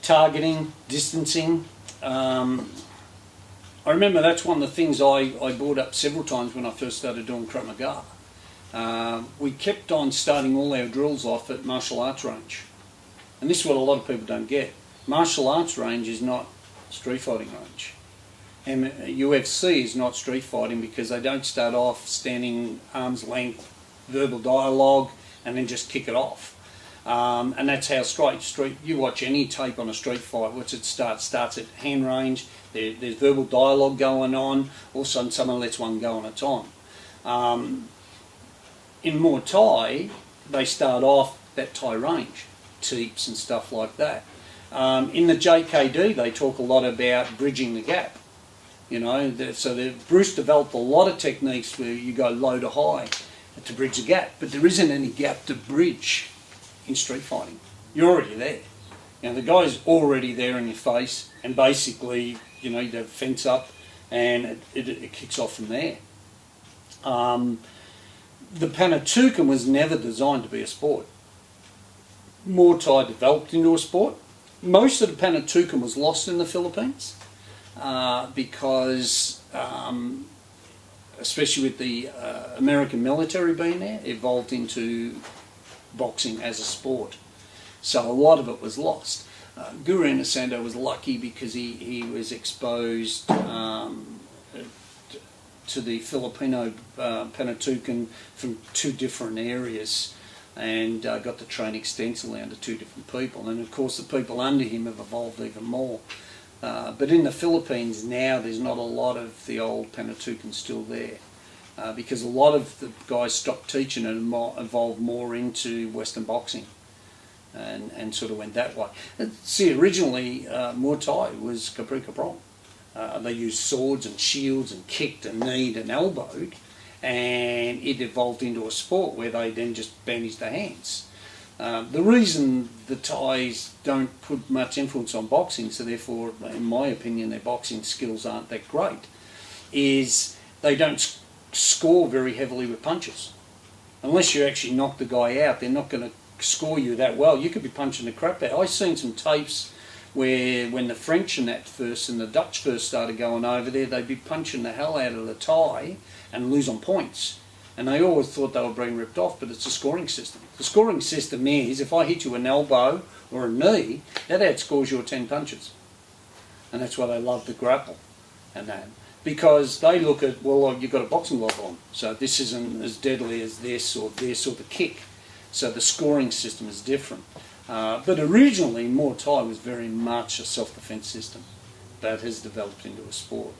targeting, distancing. I remember that's one of the things I brought up several times when I first started doing Krav Maga. We kept on starting all our drills off at martial arts range. And this is what a lot of people don't get. Martial arts range is not street fighting range. And UFC is not street fighting because they don't start off standing arm's length, verbal dialogue, and then just kick it off. And that's how street. You watch any tape on a street fight. Once it starts at hand range. There's verbal dialogue going on. All of a sudden, someone lets one go on a time. In Muay Thai, they start off that Thai range, teeps and stuff like that. In the JKD, they talk a lot about bridging the gap. You know, Bruce developed a lot of techniques where you go low to high to bridge the gap, but there isn't any gap to bridge in street fighting. You're already there. You know, the guy's already there in your face, and basically, you know, you have a fence up, and it kicks off from there. The Panatukan was never designed to be a sport. Muay Thai developed into a sport. Most of the Panatukan was lost in the Philippines because, especially with the American military being there, evolved into boxing as a sport. So a lot of it was lost. Guru Inosanto was lucky because he was exposed to the Filipino Panatukan from two different areas, and got to train extensively under two different people. And of course the people under him have evolved even more. But in the Philippines now there's not a lot of the old Panatukan still there. Because a lot of the guys stopped teaching and evolved more into Western boxing and sort of went that way. See, originally Muay Thai was Capri Capron. They used swords and shields and kicked and kneed and elbowed, and it evolved into a sport where they then just bandaged their hands. The reason the Thais don't put much influence on boxing, so therefore, in my opinion, their boxing skills aren't that great, is they don't score very heavily with punches. Unless you actually knock the guy out, they're not going to score you that well. You could be punching the crap out. I've seen some tapes where when the French and the Dutch first started going over there, they'd be punching the hell out of the Thai and lose on points. And they always thought they were being ripped off, but it's a scoring system. The scoring system is, if I hit you an elbow or a knee, that outscores your 10 punches. And that's why they love the grapple and that. Because they look at, well, you've got a boxing glove on, so this isn't as deadly as this or the kick. So the scoring system is different. But originally, Muay Thai was very much a self-defense system that has developed into a sport.